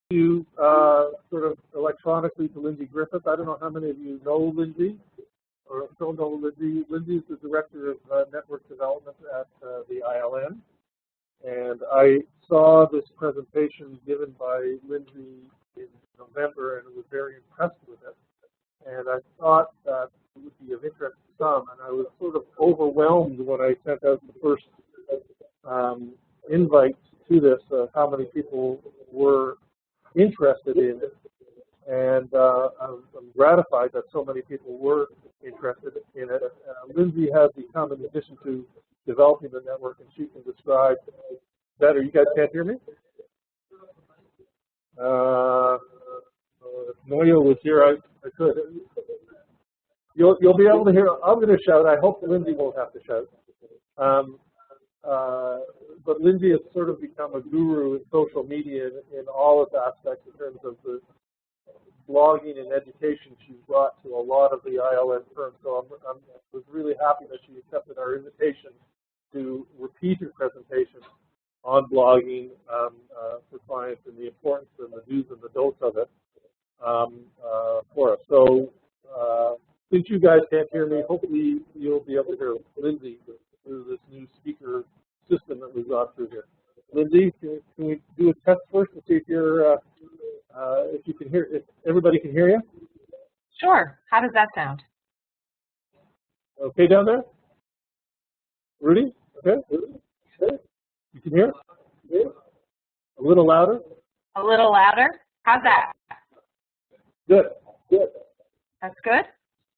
you sort of electronically to Lindsay Griffiths. I don't know how many of you know Lindsay or don't know Lindsay. Lindsay is the Director of Network Development at the ILN. And I saw this presentation given by Lindsay in November and was very impressed with it. And I thought that it would be of interest to some. And I was sort of overwhelmed when I sent out the first invite to this, how many people were interested in it. And I'm gratified that so many people were interested in it. Lindsay has become, in addition to developing the network, and she can describe better. You guys can't hear me? If Noyo was here, I could. You'll be able to hear. I'm going to shout. I hope Lindsay won't have to shout. But Lindsay has sort of become a guru in social media in all its aspects in terms of the blogging and education she's brought to a lot of the ILN firms. So I was really happy that she accepted our invitation to repeat her presentation on blogging for clients and the importance and the do's and the don'ts of it for us. So since you guys can't hear me, hopefully you'll be able to hear Lindsay through this new speaker system that we've got through here. Lindsay, can we do a test first to see if you're if you can hear, if everybody can hear you? Sure. How does that sound? Okay down there? Rudy? Okay. You can hear? A little louder? A little louder? How's that? Good. Good. That's good?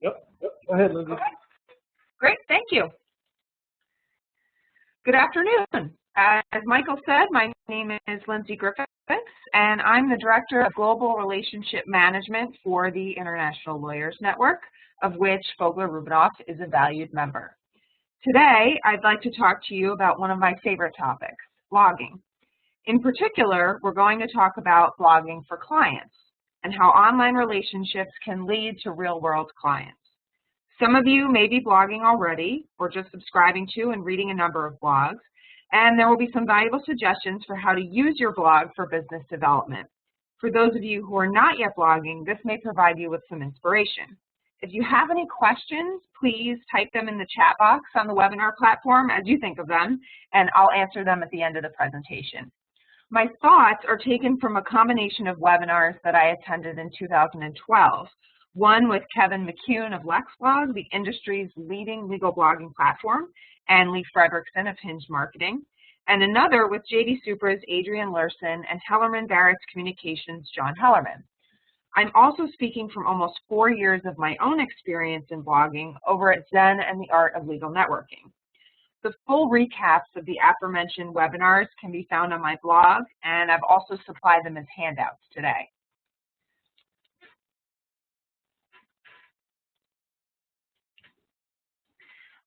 Yep. Go ahead, Lindsay. Okay. Great. Thank you. Good afternoon. As Michael said, my name is Lindsay Griffiths, and I'm the Director of Global Relationship Management for the International Lawyers Network, of which Fogler-Rubinoff is a valued member. Today, I'd like to talk to you about one of my favorite topics, blogging. In particular, we're going to talk about blogging for clients and how online relationships can lead to real-world clients. Some of you may be blogging already or just subscribing to and reading a number of blogs, and there will be some valuable suggestions for how to use your blog for business development. For those of you who are not yet blogging, this may provide you with some inspiration. If you have any questions, please type them in the chat box on the webinar platform as you think of them, and I'll answer them at the end of the presentation. My thoughts are taken from a combination of webinars that I attended in 2012. One with Kevin McCune of LexBlog, the industry's leading legal blogging platform, and Lee Fredrickson of Hinge Marketing, and another with JD Supra's Adrian Larson and Hellerman Barrett's Communications' John Hellerman. I'm also speaking from almost 4 years of my own experience in blogging over at Zen and the Art of Legal Networking. The full recaps of the aforementioned webinars can be found on my blog, and I've also supplied them as handouts today.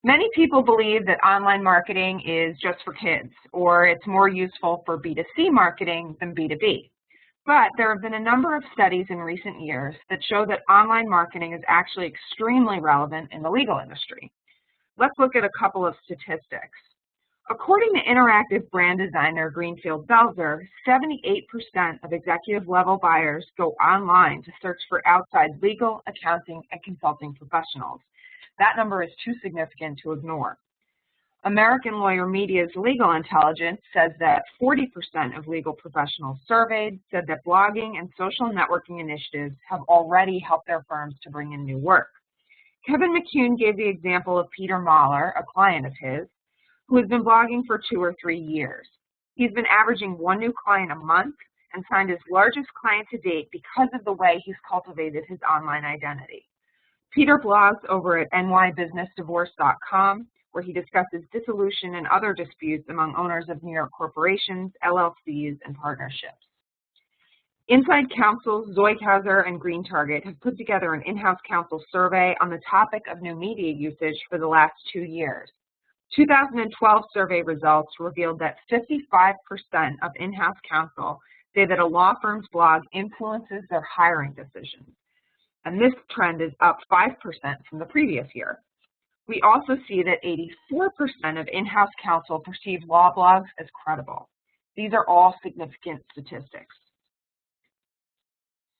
Many people believe that online marketing is just for kids, or it's more useful for B2C marketing than B2B. But there have been a number of studies in recent years that show that online marketing is actually extremely relevant in the legal industry. Let's look at a couple of statistics. According to interactive brand designer Greenfield Belzer, 78% of executive-level buyers go online to search for outside legal, accounting, and consulting professionals. That number is too significant to ignore. American Lawyer Media's Legal Intelligence says that 40% of legal professionals surveyed said that blogging and social networking initiatives have already helped their firms to bring in new work. Kevin McCune gave the example of Peter Mahler, a client of his, who has been blogging for 2 or 3 years. He's been averaging 1 new client a month and signed his largest client to date because of the way he's cultivated his online identity. Peter blogs over at nybusinessdivorce.com, where he discusses dissolution and other disputes among owners of New York corporations, LLCs, and partnerships. Inside Counsel, Zeughauser, and Green Target have put together an in-house counsel survey on the topic of new media usage for the last 2 years. 2012 survey results revealed that 55% of in-house counsel say that a law firm's blog influences their hiring decisions. And this trend is up 5% from the previous year. We also see that 84% of in-house counsel perceive law blogs as credible. These are all significant statistics.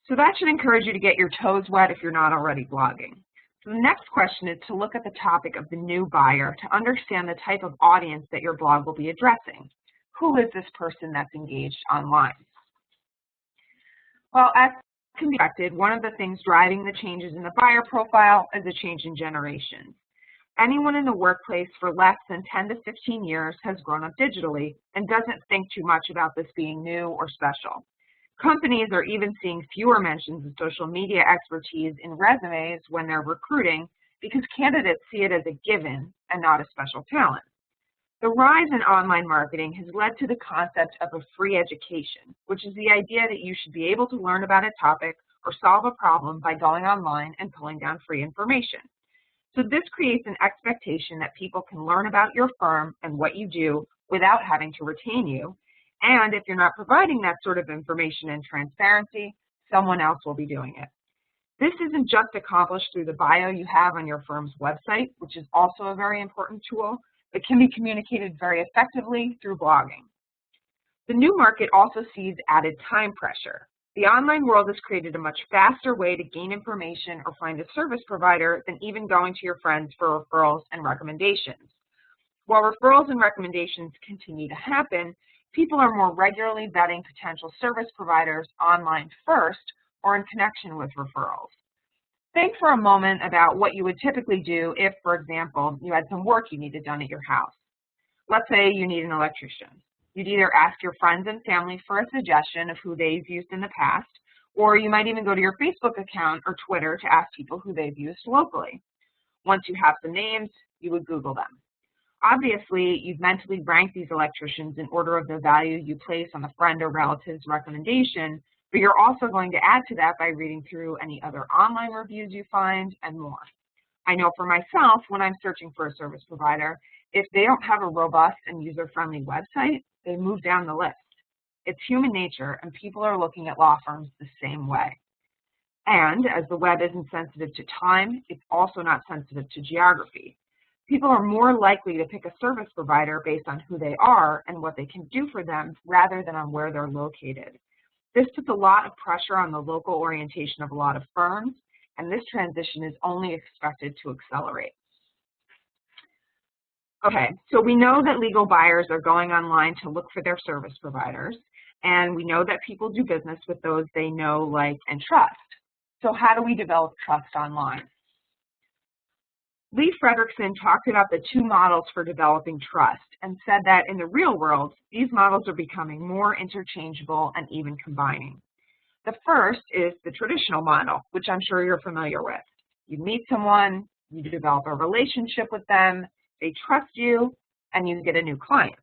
So that should encourage you to get your toes wet if you're not already blogging. So the next question is to look at the topic of the new buyer to understand the type of audience that your blog will be addressing. Who is this person that's engaged online? Well, as can be expected, one of the things driving the changes in the buyer profile is a change in generations. Anyone in the workplace for less than 10 to 15 years has grown up digitally and doesn't think too much about this being new or special. Companies are even seeing fewer mentions of social media expertise in resumes when they're recruiting because candidates see it as a given and not a special talent. The rise in online marketing has led to the concept of a free education, which is the idea that you should be able to learn about a topic or solve a problem by going online and pulling down free information. So this creates an expectation that people can learn about your firm and what you do without having to retain you. And if you're not providing that sort of information and transparency, someone else will be doing it. This isn't just accomplished through the bio you have on your firm's website, which is also a very important tool, but can be communicated very effectively through blogging. The new market also sees added time pressure. The online world has created a much faster way to gain information or find a service provider than even going to your friends for referrals and recommendations. While referrals and recommendations continue to happen, people are more regularly vetting potential service providers online first or in connection with referrals. Think for a moment about what you would typically do if, for example, you had some work you needed done at your house. Let's say you need an electrician. You'd either ask your friends and family for a suggestion of who they've used in the past, or you might even go to your Facebook account or Twitter to ask people who they've used locally. Once you have some names, you would Google them. Obviously, you've mentally ranked these electricians in order of the value you place on a friend or relative's recommendation, but you're also going to add to that by reading through any other online reviews you find and more. I know for myself, when I'm searching for a service provider, if they don't have a robust and user-friendly website, they move down the list. It's human nature, and people are looking at law firms the same way. And as the web isn't sensitive to time, it's also not sensitive to geography. People are more likely to pick a service provider based on who they are and what they can do for them rather than on where they're located. This puts a lot of pressure on the local orientation of a lot of firms, and this transition is only expected to accelerate. Okay, so we know that legal buyers are going online to look for their service providers, and we know that people do business with those they know, like, and trust. So how do we develop trust online? Lee Fredrickson talked about the two models for developing trust and said that in the real world, these models are becoming more interchangeable and even combining. The first is the traditional model, which I'm sure you're familiar with. You meet someone, you develop a relationship with them, they trust you, and you get a new client.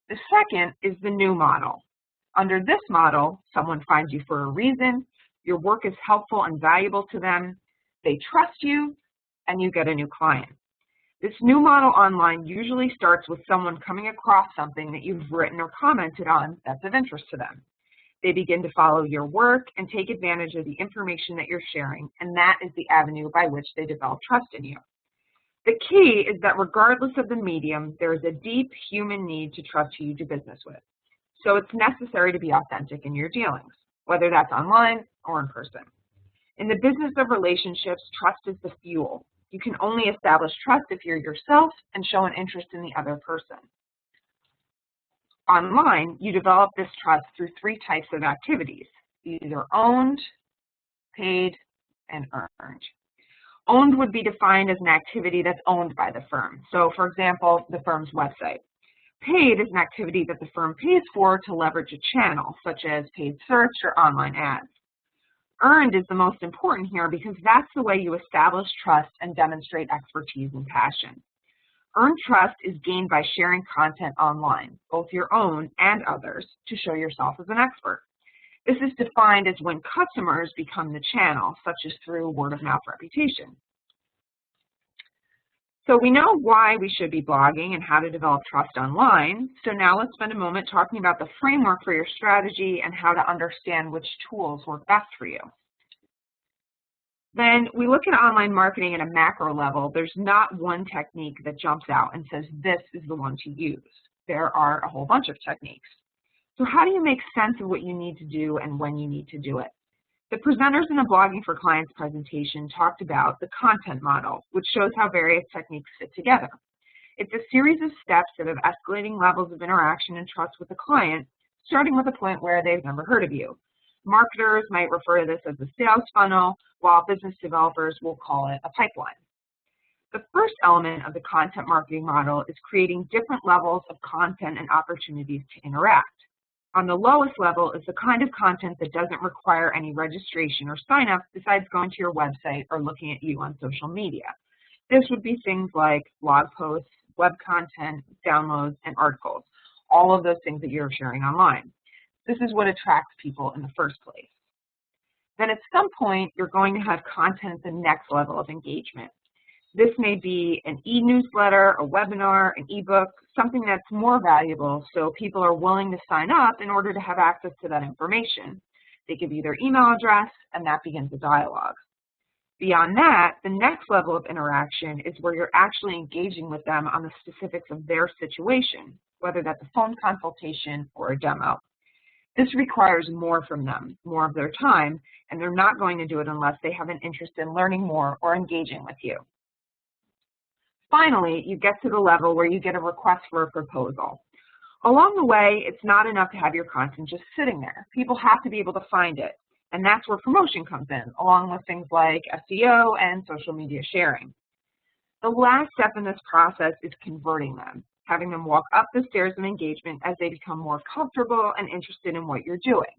The second is the new model. Under this model, someone finds you for a reason, your work is helpful and valuable to them, they trust you, and you get a new client. This new model online usually starts with someone coming across something that you've written or commented on that's of interest to them. They begin to follow your work and take advantage of the information that you're sharing, and that is the avenue by which they develop trust in you. The key is that regardless of the medium, there is a deep human need to trust who you do business with. So it's necessary to be authentic in your dealings, whether that's online or in person. In the business of relationships, trust is the fuel. You can only establish trust if you're yourself and show an interest in the other person. Online, you develop this trust through three types of activities, either owned, paid, and earned. Owned would be defined as an activity that's owned by the firm. So, for example, the firm's website. Paid is an activity that the firm pays for to leverage a channel, such as paid search or online ads. Earned is the most important here because that's the way you establish trust and demonstrate expertise and passion. Earned trust is gained by sharing content online, both your own and others, to show yourself as an expert. This is defined as when customers become the channel, such as through word-of-mouth reputation. So we know why we should be blogging and how to develop trust online. So now let's spend a moment talking about the framework for your strategy and how to understand which tools work best for you. Then we look at online marketing at a macro level. There's not one technique that jumps out and says this is the one to use. There are a whole bunch of techniques. So how do you make sense of what you need to do and when you need to do it? The presenters in the Blogging for Clients presentation talked about the content model, which shows how various techniques fit together. It's a series of steps that have escalating levels of interaction and trust with the client, starting with a point where they've never heard of you. Marketers might refer to this as a sales funnel, while business developers will call it a pipeline. The first element of the content marketing model is creating different levels of content and opportunities to interact. On the lowest level is the kind of content that doesn't require any registration or sign up besides going to your website or looking at you on social media. This would be things like blog posts, web content, downloads, and articles, all of those things that you're sharing online. This is what attracts people in the first place. Then at some point, you're going to have content at the next level of engagement. This may be an e-newsletter, a webinar, an ebook, something that's more valuable so people are willing to sign up in order to have access to that information. They give you their email address, and that begins a dialogue. Beyond that, the next level of interaction is where you're actually engaging with them on the specifics of their situation, whether that's a phone consultation or a demo. This requires more from them, more of their time, and they're not going to do it unless they have an interest in learning more or engaging with you. Finally, you get to the level where you get a request for a proposal. Along the way, it's not enough to have your content just sitting there. People have to be able to find it, and that's where promotion comes in, along with things like SEO and social media sharing. The last step in this process is converting them, having them walk up the stairs of engagement as they become more comfortable and interested in what you're doing.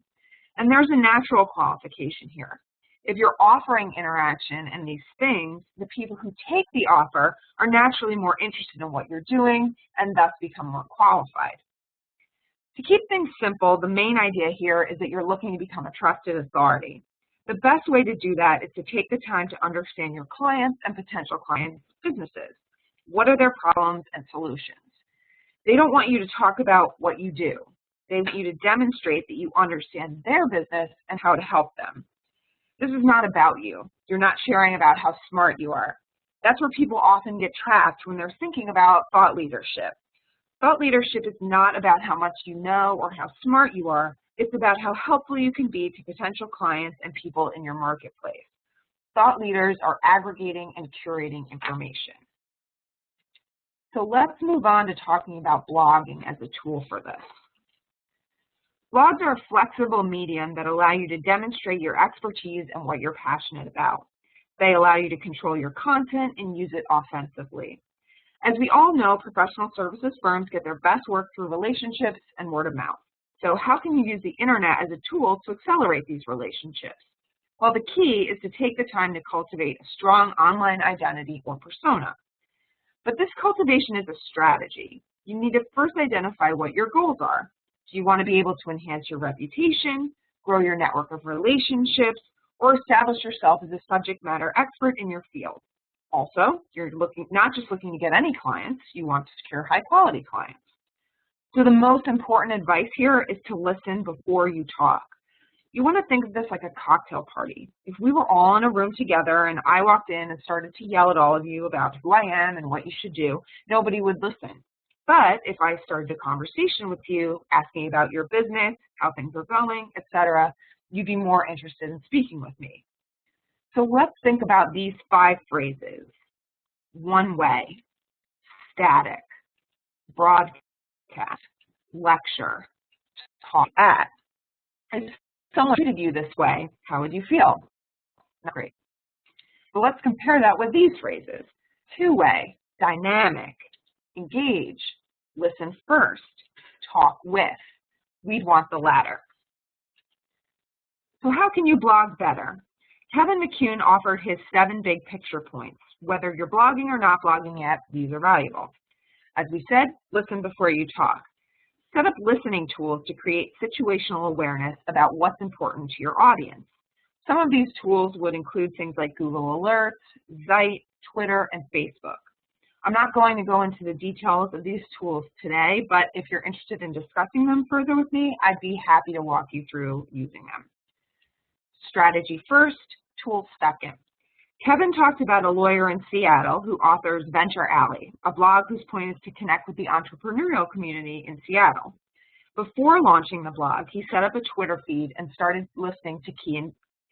And there's a natural qualification here. If you're offering interaction and these things, the people who take the offer are naturally more interested in what you're doing and thus become more qualified. To keep things simple, the main idea here is that you're looking to become a trusted authority. The best way to do that is to take the time to understand your clients and potential clients' businesses. What are their problems and solutions? They don't want you to talk about what you do. They want you to demonstrate that you understand their business and how to help them. This is not about you. You're not sharing about how smart you are. That's where people often get trapped when they're thinking about thought leadership. Thought leadership is not about how much you know or how smart you are. It's about how helpful you can be to potential clients and people in your marketplace. Thought leaders are aggregating and curating information. So let's move on to talking about blogging as a tool for this. Blogs are a flexible medium that allow you to demonstrate your expertise and what you're passionate about. They allow you to control your content and use it offensively. As we all know, professional services firms get their best work through relationships and word of mouth. So how can you use the internet as a tool to accelerate these relationships? Well, the key is to take the time to cultivate a strong online identity or persona. But this cultivation is a strategy. You need to first identify what your goals are. Do you want to be able to enhance your reputation, grow your network of relationships, or establish yourself as a subject matter expert in your field? Also, you're not just looking to get any clients, you want to secure high-quality clients. So the most important advice here is to listen before you talk. You want to think of this like a cocktail party. If we were all in a room together and I walked in and started to yell at all of you about who I am and what you should do, nobody would listen. But if I started a conversation with you, asking about your business, how things are going, etc., you'd be more interested in speaking with me. So let's think about these 5 phrases. One way, static, broadcast, lecture, talk at. If someone treated you this way, how would you feel? Not great. So let's compare that with these phrases. Two-way, dynamic, engage, listen first, talk with. We'd want the latter. So how can you blog better? Kevin McCune offered his 7 big picture points. Whether you're blogging or not blogging yet, these are valuable. As we said, listen before you talk. Set up listening tools to create situational awareness about what's important to your audience. Some of these tools would include things like Google Alerts, Zeit, Twitter, and Facebook. I'm not going to go into the details of these tools today, but if you're interested in discussing them further with me, I'd be happy to walk you through using them. Strategy first, tools second. Kevin talked about a lawyer in Seattle who authors Venture Alley, a blog whose point is to connect with the entrepreneurial community in Seattle. Before launching the blog, he set up a Twitter feed and started listening to key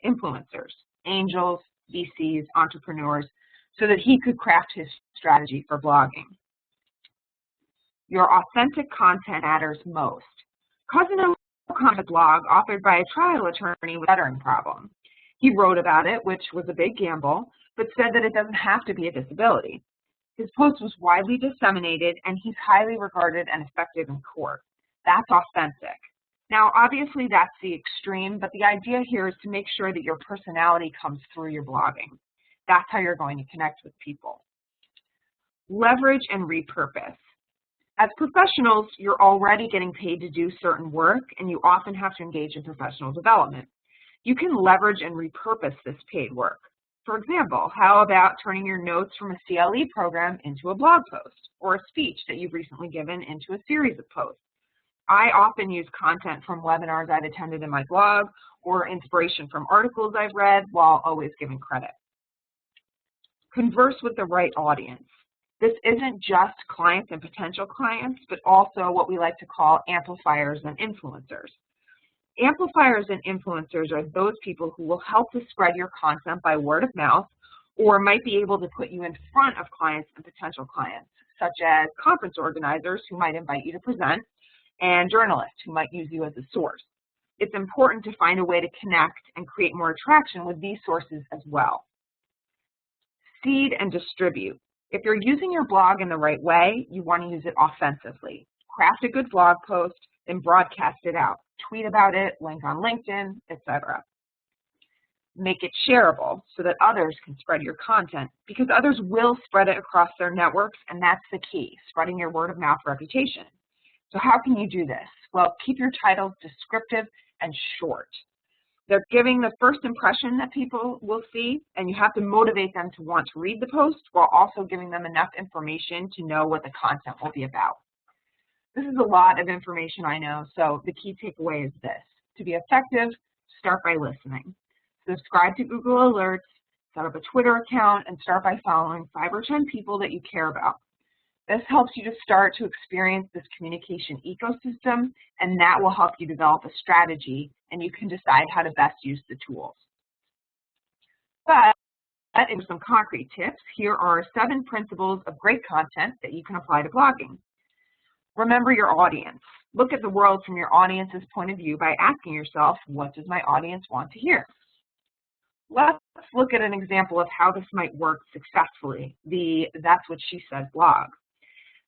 influencers, angels, VCs, entrepreneurs, so that he could craft his strategy for blogging. Your authentic content matters most. Cousin a blog authored by a trial attorney with a stuttering problem. He wrote about it, which was a big gamble, but said that it doesn't have to be a disability. His post was widely disseminated, and he's highly regarded and effective in court. That's authentic. Now, obviously, that's the extreme, but the idea here is to make sure that your personality comes through your blogging. That's how you're going to connect with people. Leverage and repurpose. As professionals, you're already getting paid to do certain work, and you often have to engage in professional development. You can leverage and repurpose this paid work. For example, how about turning your notes from a CLE program into a blog post, or a speech that you've recently given into a series of posts? I often use content from webinars I've attended in my blog, or inspiration from articles I've read, while always giving credit. Converse with the right audience. This isn't just clients and potential clients, but also what we like to call amplifiers and influencers. Amplifiers and influencers are those people who will help to spread your content by word of mouth, or might be able to put you in front of clients and potential clients, such as conference organizers who might invite you to present, and journalists who might use you as a source. It's important to find a way to connect and create more attraction with these sources as well. Seed and distribute. If you're using your blog in the right way, you want to use it offensively. Craft a good blog post, then broadcast it out. Tweet about it, link on LinkedIn, etc. Make it shareable so that others can spread your content, because others will spread it across their networks, and that's the key, spreading your word of mouth reputation. So how can you do this? Well, keep your titles descriptive and short. They're giving the first impression that people will see, and you have to motivate them to want to read the post while also giving them enough information to know what the content will be about. This is a lot of information, I know, so the key takeaway is this. To be effective, start by listening. Subscribe to Google Alerts, set up a Twitter account, and start by following 5 or 10 people that you care about. This helps you to start to experience this communication ecosystem, and that will help you develop a strategy, and you can decide how to best use the tools. But in some concrete tips, here are 7 principles of great content that you can apply to blogging. Remember your audience. Look at the world from your audience's point of view by asking yourself, what does my audience want to hear? Let's look at an example of how this might work successfully, the That's What She Said blog.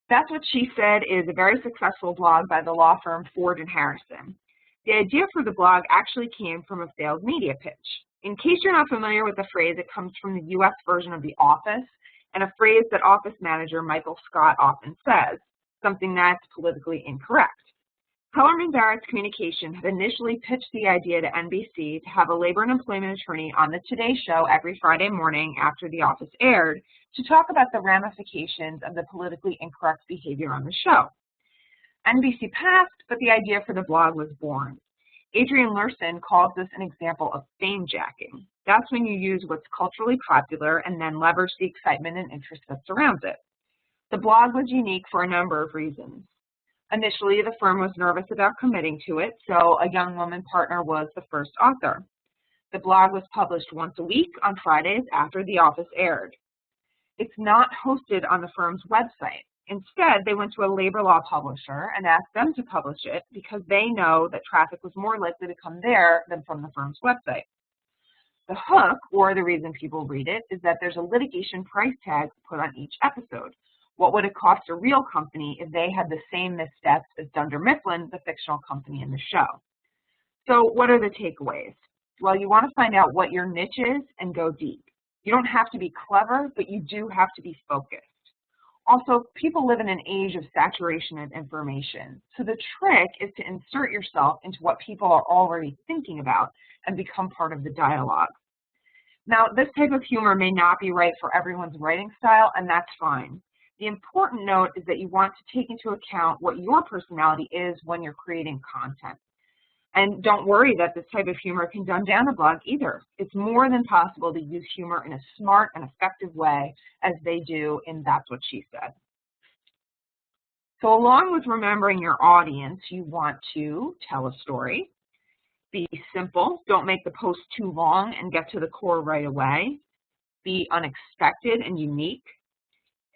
That's What She Said is a very successful blog by the law firm Ford & Harrison. The idea for the blog actually came from a failed media pitch. In case you're not familiar with the phrase, it comes from the US version of The Office, and a phrase that office manager Michael Scott often says, something that's politically incorrect. Kellerman Barrett's Communication had initially pitched the idea to NBC to have a labor and employment attorney on the Today Show every Friday morning after The Office aired to talk about the ramifications of the politically incorrect behavior on the show. NBC passed, but the idea for the blog was born. Adrian Lerson calls this an example of fame jacking. That's when you use what's culturally popular and then leverage the excitement and interest that surrounds it. The blog was unique for a number of reasons. Initially, the firm was nervous about committing to it, so a young woman partner was the first author. The blog was published once a week on Fridays after The Office aired. It's not hosted on the firm's website. Instead, they went to a labor law publisher and asked them to publish it because they know that traffic was more likely to come there than from the firm's website. The hook, or the reason people read it, is that there's a litigation price tag put on each episode. What would it cost a real company if they had the same missteps as Dunder Mifflin, the fictional company in the show? So what are the takeaways? Well, you want to find out what your niche is and go deep. You don't have to be clever, but you do have to be focused. Also, people live in an age of saturation of information. So the trick is to insert yourself into what people are already thinking about and become part of the dialogue. Now, this type of humor may not be right for everyone's writing style, and that's fine. The important note is that you want to take into account what your personality is when you're creating content. And don't worry that this type of humor can dumb down a blog either. It's more than possible to use humor in a smart and effective way, as they do in That's What She Said. So along with remembering your audience, you want to tell a story. Be simple. Don't make the post too long and get to the core right away. Be unexpected and unique.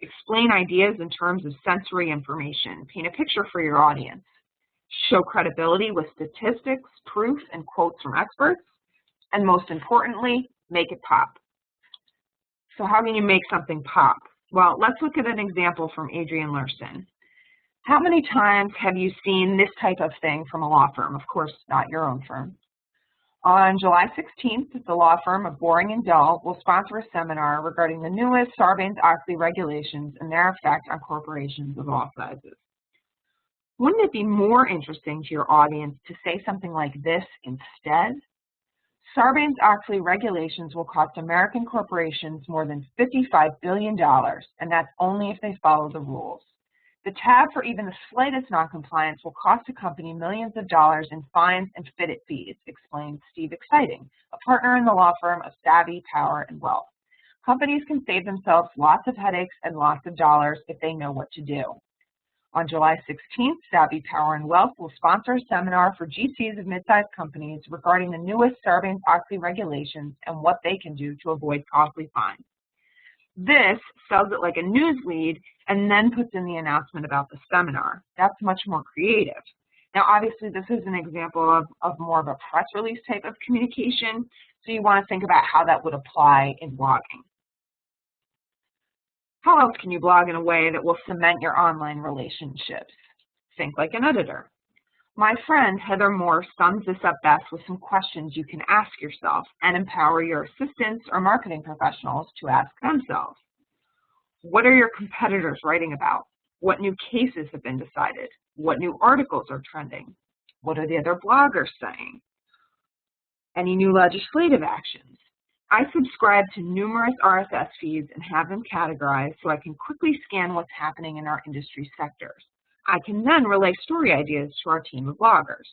Explain ideas in terms of sensory information. Paint a picture for your audience. Show credibility with statistics, proof, and quotes from experts. And most importantly, make it pop. So how can you make something pop? Well, let's look at an example from Adrienne Lerson. How many times have you seen this type of thing from a law firm? Of course, not your own firm. On July 16th, the law firm of Boring and Dull will sponsor a seminar regarding the newest Sarbanes-Oxley regulations and their effect on corporations of all sizes. Wouldn't it be more interesting to your audience to say something like this instead? Sarbanes-Oxley regulations will cost American corporations more than $55 billion, and that's only if they follow the rules. The tab for even the slightest noncompliance will cost a company millions of dollars in fines and FIT fees, explained Steve Exciting, a partner in the law firm of Savvy, Power, and Wealth. Companies can save themselves lots of headaches and lots of dollars if they know what to do. On July 16th, Savvy, Power, and Wealth will sponsor a seminar for GCs of mid-sized companies regarding the newest Sarbanes-Oxley regulations and what they can do to avoid costly fines. This sells it like a news lead and then puts in the announcement about the seminar. That's much more creative. Now, obviously, this is an example of more of a press release type of communication, so you want to think about how that would apply in blogging. How else can you blog in a way that will cement your online relationships? Think like an editor. My friend Heather Moore sums this up best with some questions you can ask yourself and empower your assistants or marketing professionals to ask themselves. What are your competitors writing about? What new cases have been decided? What new articles are trending? What are the other bloggers saying? Any new legislative actions? I subscribe to numerous RSS feeds and have them categorized so I can quickly scan what's happening in our industry sectors. I can then relay story ideas to our team of bloggers.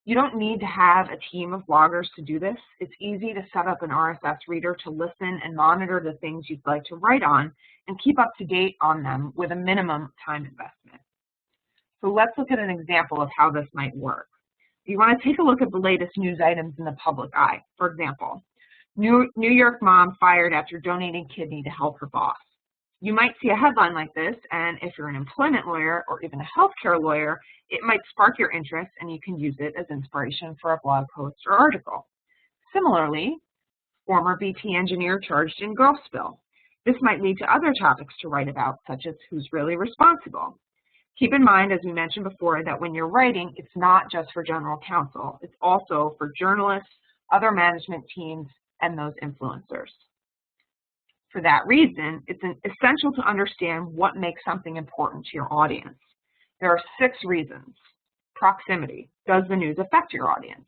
You don't need to have a team of bloggers to do this. It's easy to set up an RSS reader to listen and monitor the things you'd like to write on and keep up to date on them with a minimum time investment. So let's look at an example of how this might work. You want to take a look at the latest news items in the public eye. For example, New York mom fired after donating kidney to help her boss. You might see a headline like this, and if you're an employment lawyer or even a healthcare lawyer, it might spark your interest and you can use it as inspiration for a blog post or article. Similarly, former BP engineer charged in girl spill. This might lead to other topics to write about, such as who's really responsible. Keep in mind, as we mentioned before, that when you're writing, it's not just for general counsel. It's also for journalists, other management teams, and those influencers. For that reason, it's essential to understand what makes something important to your audience. There are 6 reasons. Proximity. Does the news affect your audience?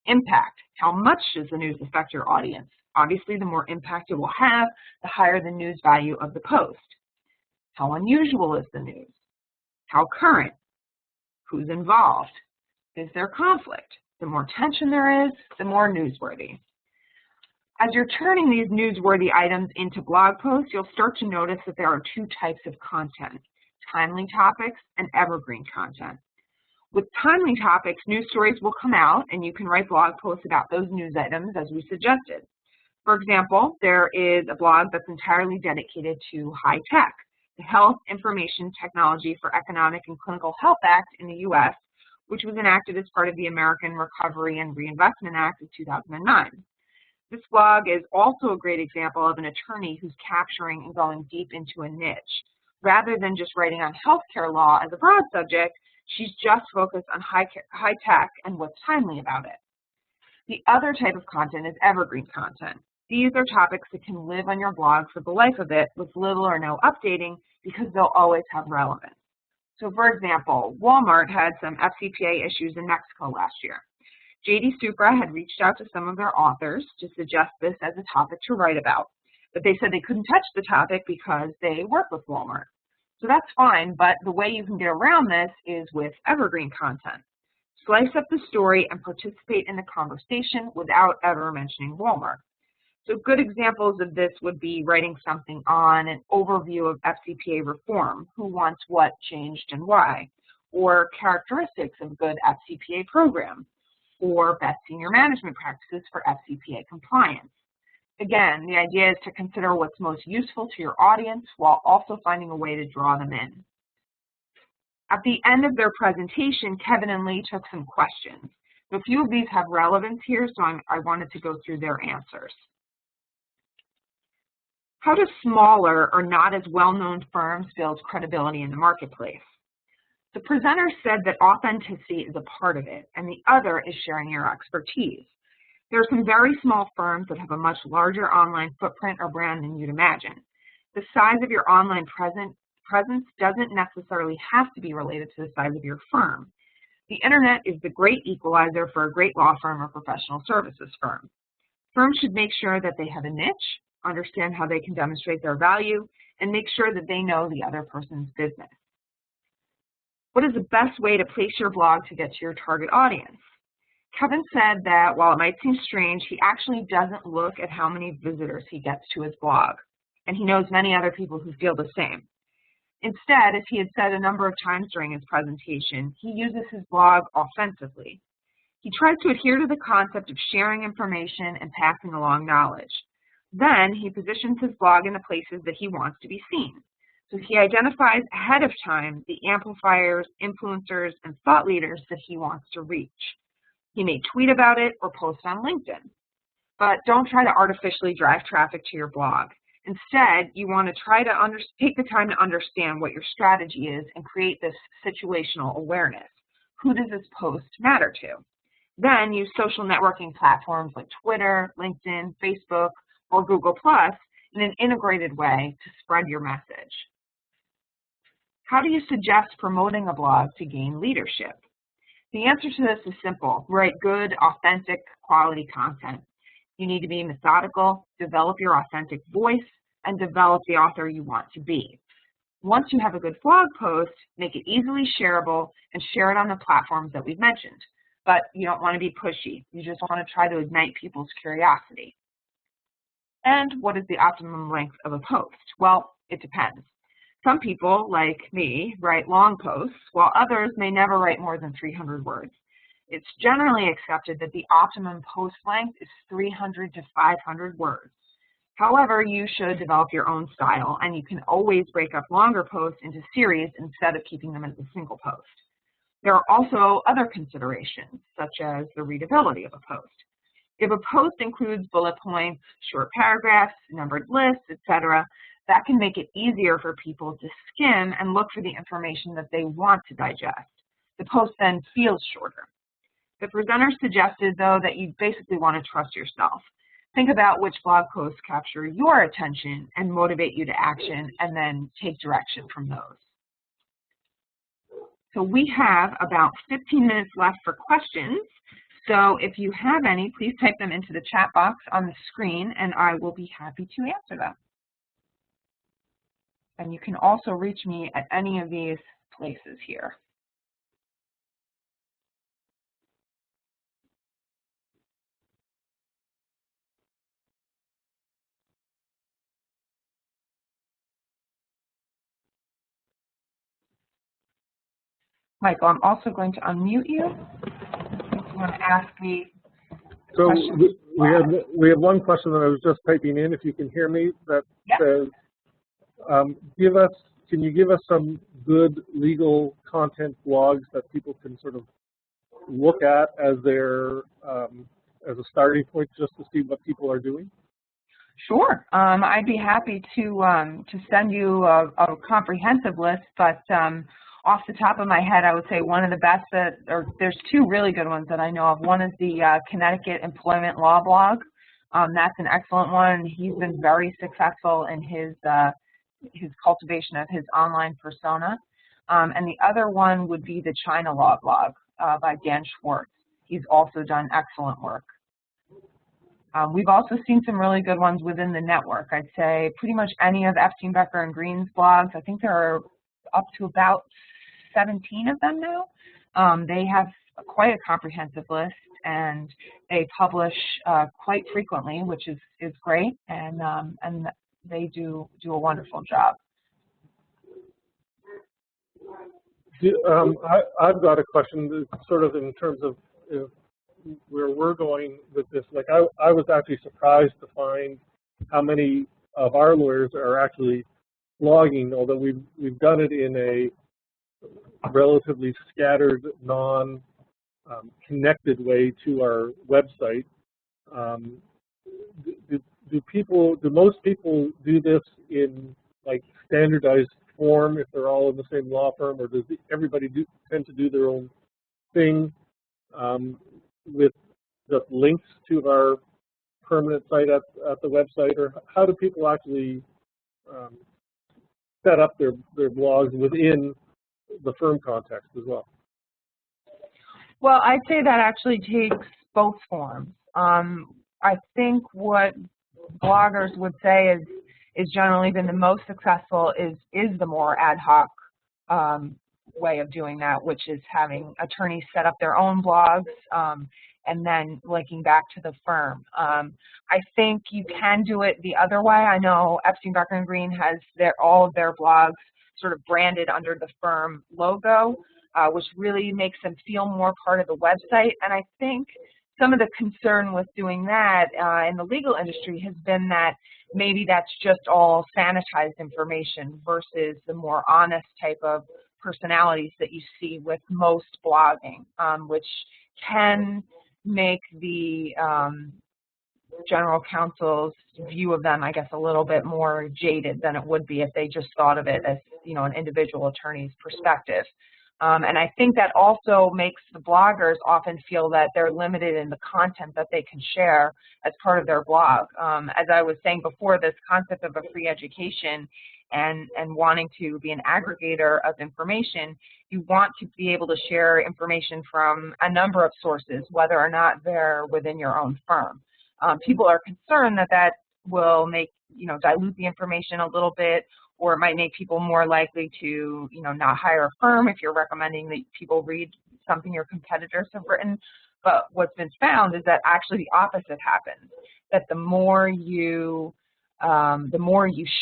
Impact. How much does the news affect your audience? Obviously, the more impact it will have, the higher the news value of the post. How unusual is the news? How current? Who's involved? Is there conflict? The more tension there is, the more newsworthy. As you're turning these newsworthy items into blog posts, you'll start to notice that there are 2 types of content, timely topics and evergreen content. With timely topics, news stories will come out and you can write blog posts about those news items as we suggested. For example, there is a blog that's entirely dedicated to high tech, the Health Information Technology for Economic and Clinical Health Act in the U.S., which was enacted as part of the American Recovery and Reinvestment Act of 2009. This blog is also a great example of an attorney who's capturing and going deep into a niche. Rather than just writing on healthcare law as a broad subject, she's just focused on high tech and what's timely about it. The other type of content is evergreen content. These are topics that can live on your blog for the life of it with little or no updating because they'll always have relevance. So for example, Walmart had some FCPA issues in Mexico last year. JD Supra had reached out to some of their authors to suggest this as a topic to write about, but they said they couldn't touch the topic because they work with Walmart. So that's fine, but the way you can get around this is with evergreen content. Slice up the story and participate in the conversation without ever mentioning Walmart. So good examples of this would be writing something on an overview of FCPA reform, who wants what changed and why, or characteristics of a good FCPA program, or best senior management practices for FCPA compliance. Again, the idea is to consider what's most useful to your audience while also finding a way to draw them in. At the end of their presentation, Kevin and Lee took some questions. A few of these have relevance here, so I wanted to go through their answers. How do smaller or not as well-known firms build credibility in the marketplace? The presenter said that authenticity is a part of it, and the other is sharing your expertise. There are some very small firms that have a much larger online footprint or brand than you'd imagine. The size of your online presence doesn't necessarily have to be related to the size of your firm. The internet is the great equalizer for a great law firm or professional services firm. Firms should make sure that they have a niche, understand how they can demonstrate their value, and make sure that they know the other person's business. What is the best way to place your blog to get to your target audience? Kevin said that while it might seem strange, he actually doesn't look at how many visitors he gets to his blog, and he knows many other people who feel the same. Instead, as he had said a number of times during his presentation, he uses his blog offensively. He tries to adhere to the concept of sharing information and passing along knowledge. Then he positions his blog in the places that he wants to be seen. So he identifies ahead of time the amplifiers, influencers, and thought leaders that he wants to reach. He may tweet about it or post on LinkedIn. But don't try to artificially drive traffic to your blog. Instead, you want to try to take the time to understand what your strategy is and create this situational awareness. Who does this post matter to? Then use social networking platforms like Twitter, LinkedIn, Facebook, or Google+ in an integrated way to spread your message. How do you suggest promoting a blog to gain leadership? The answer to this is simple. Write good, authentic, quality content. You need to be methodical, develop your authentic voice, and develop the author you want to be. Once you have a good blog post, make it easily shareable and share it on the platforms that we've mentioned. But you don't want to be pushy. You just want to try to ignite people's curiosity. And what is the optimum length of a post? Well, it depends. Some people, like me, write long posts, while others may never write more than 300 words. It's generally accepted that the optimum post length is 300 to 500 words. However, you should develop your own style, and you can always break up longer posts into series instead of keeping them as a single post. There are also other considerations, such as the readability of a post. If a post includes bullet points, short paragraphs, numbered lists, etc., that can make it easier for people to skim and look for the information that they want to digest. The post then feels shorter. The presenter suggested, though, that you basically want to trust yourself. Think about which blog posts capture your attention and motivate you to action, and then take direction from those. So we have about 15 minutes left for questions. So if you have any, please type them into the chat box on the screen, and I will be happy to answer them. And you can also reach me at any of these places here. Michael, I'm also going to unmute you if you want to ask me. So we have one question that I was just typing in, if you can hear me, that says, can you give us some good legal content blogs that people can sort of look at as their as a starting point, just to see what people are doing? Sure, I'd be happy to send you a comprehensive list, but off the top of my head, I would say one of the best there's two really good ones that I know of. One is the Connecticut Employment Law blog. That's an excellent one. He's been very successful in his cultivation of his online persona. And the other one would be the China Law blog by Dan Schwartz. He's also done excellent work. We've also seen some really good ones within the network. I'd say pretty much any of Epstein, Becker, and Green's blogs. I think there are up to about 17 of them now. They have quite a comprehensive list, and they publish quite frequently, which is great, and they do a wonderful job. I've got a question, sort of in terms of where we're going with this. Like I was actually surprised to find how many of our lawyers are actually blogging, although we've done it in a relatively scattered, non-connected way to our website. Do most people do this in like standardized form if they're all in the same law firm, or does everybody tend to do their own thing with just links to our permanent site at the website, or how do people actually set up their blogs within the firm context as well? Well, I'd say that actually takes both forms. I think what bloggers would say is generally been the most successful is the more ad hoc way of doing that, which is having attorneys set up their own blogs and then linking back to the firm. I think you can do it the other way. I know Epstein, Barker & Green has all of their blogs sort of branded under the firm logo, which really makes them feel more part of the website. And I think some of the concern with doing that in the legal industry has been that maybe that's just all sanitized information versus the more honest type of personalities that you see with most blogging, which can make the general counsel's view of them, I guess, a little bit more jaded than it would be if they just thought of it as, you know, an individual attorney's perspective. And I think that also makes the bloggers often feel that they're limited in the content that they can share as part of their blog. As I was saying before, this concept of a free education and wanting to be an aggregator of information, you want to be able to share information from a number of sources, whether or not they're within your own firm. People are concerned that that will make, you know, dilute the information a little bit, or it might make people more likely to, you know, not hire a firm if you're recommending that people read something your competitors have written. But what's been found is that actually the opposite happens, that the more you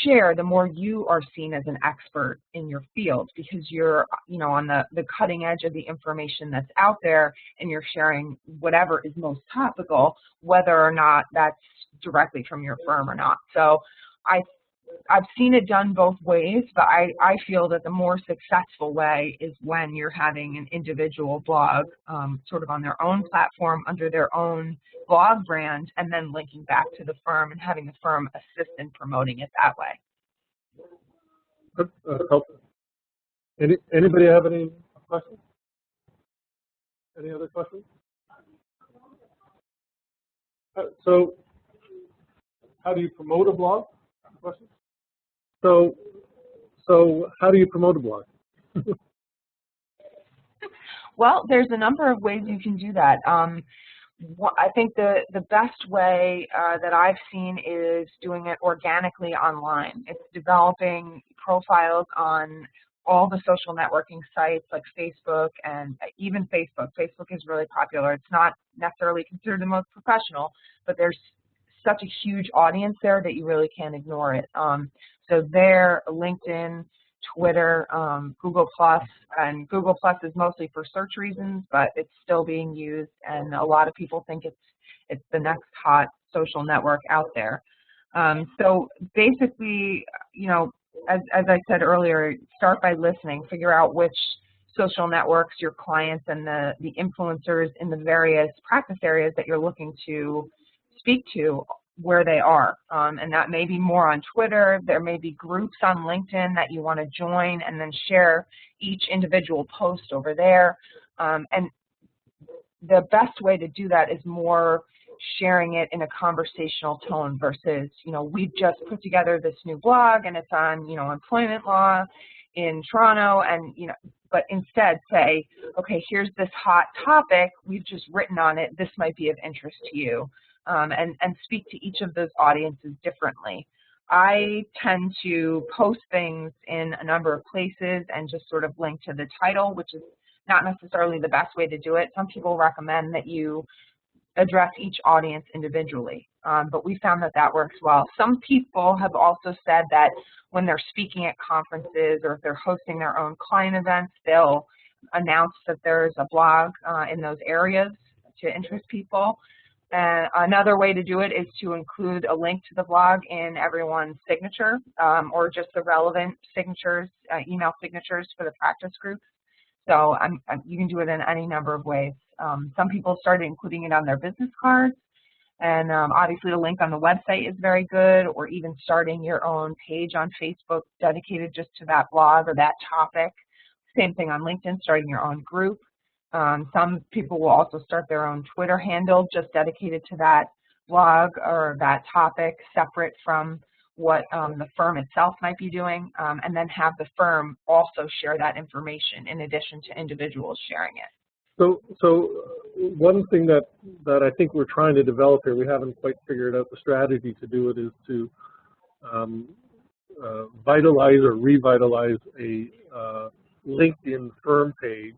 share, the more you are seen as an expert in your field, because you're, you know, on the cutting edge of the information that's out there, and you're sharing whatever is most topical, whether or not that's directly from your firm or not. So I've seen it done both ways, but I feel that the more successful way is when you're having an individual blog sort of on their own platform under their own blog brand, and then linking back to the firm and having the firm assist in promoting it that way. That's helpful. Anybody have any questions? Any other questions? So how do you promote a blog? Question? So how do you promote a blog? Well, there's a number of ways you can do that. I think the best way that I've seen is doing it organically online. It's developing profiles on all the social networking sites like Facebook, and even Facebook. Facebook is really popular. It's not necessarily considered the most professional, but there's such a huge audience there that you really can't ignore it. So there, LinkedIn, Twitter, Google+, and Google+ is mostly for search reasons, but it's still being used, and a lot of people think it's the next hot social network out there. So basically, you know, as I said earlier, start by listening, figure out which social networks your clients and the influencers in the various practice areas that you're looking to speak to, where they are. And that may be more on Twitter. There may be groups on LinkedIn that you want to join and then share each individual post over there. And the best way to do that is more sharing it in a conversational tone versus, you know, we've just put together this new blog and it's on, you know, employment law in Toronto, and, you know, but instead say, okay, here's this hot topic, we've just written on it, this might be of interest to you. And speak to each of those audiences differently. I tend to post things in a number of places and just sort of link to the title, which is not necessarily the best way to do it. Some people recommend that you address each audience individually, but we found that that works well. Some people have also said that when they're speaking at conferences or if they're hosting their own client events, they'll announce that there's a blog in those areas. to interest people. Another way to do it is to include a link to the blog in everyone's signature, or just the relevant signatures, email signatures for the practice groups. So you can do it in any number of ways. Some people started including it on their business cards, and obviously the link on the website is very good, or even starting your own page on Facebook dedicated just to that blog or that topic. Same thing on LinkedIn, starting your own group. Some people will also start their own Twitter handle just dedicated to that blog or that topic, separate from what the firm itself might be doing, and then have the firm also share that information in addition to individuals sharing it. So one thing that I think we're trying to develop here, we haven't quite figured out the strategy to do it, is to vitalize or revitalize a LinkedIn firm page.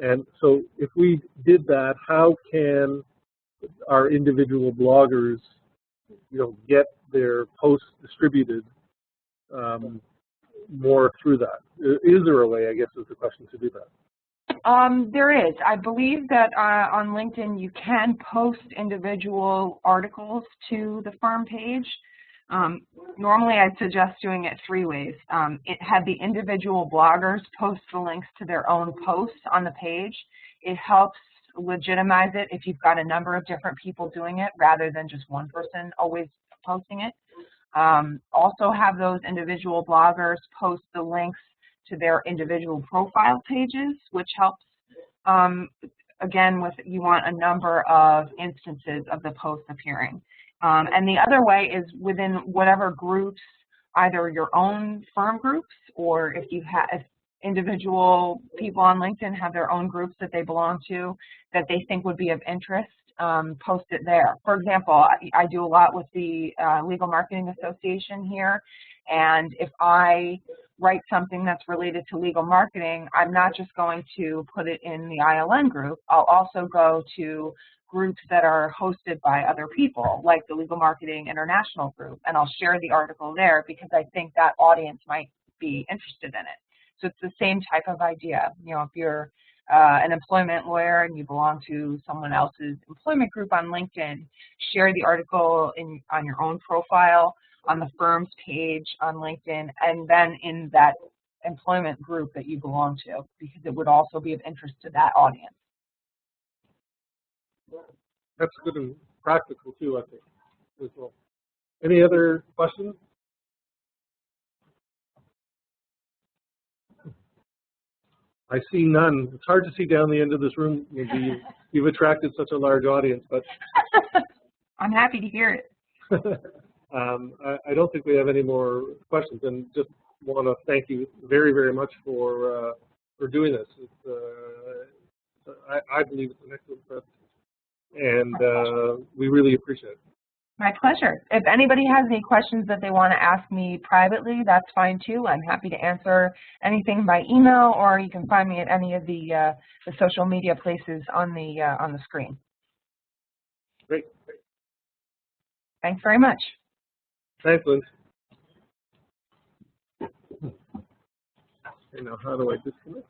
And so if we did that, how can our individual bloggers, get their posts distributed more through that? Is there a way, I guess, is the question, to do that? There is. I believe that on LinkedIn you can post individual articles to the firm page. Normally I'd suggest doing it 3 ways. Have the individual bloggers post the links to their own posts on the page. It helps legitimize it if you've got a number of different people doing it rather than just one person always posting it. Also have those individual bloggers post the links to their individual profile pages, which helps, again, you want a number of instances of the post appearing. And the other way is within whatever groups, either your own firm groups, or if individual people on LinkedIn have their own groups that they belong to that they think would be of interest, post it there. For example, I do a lot with the Legal Marketing Association here, and if I write something that's related to legal marketing, I'm not just going to put it in the ILN group. I'll also go to groups that are hosted by other people, like the Legal Marketing International group, and I'll share the article there because I think that audience might be interested in it. So it's the same type of idea. If you're an employment lawyer and you belong to someone else's employment group on LinkedIn, share the article on your own profile, on the firm's page on LinkedIn, and then in that employment group that you belong to, because it would also be of interest to that audience. That's good and practical too, I think, as well. Any other questions? I see none. It's hard to see down the end of this room. Maybe you've attracted such a large audience, but I'm happy to hear it. I don't think we have any more questions, and just want to thank you very, very much for doing this. I believe it's an excellent presentation, and we really appreciate it. My pleasure. If anybody has any questions that they want to ask me privately, that's fine too. I'm happy to answer anything by email, or you can find me at any of the social media places on the screen. Great. Thanks very much. Thanks, Lindsay. Okay, now how do I disconnect?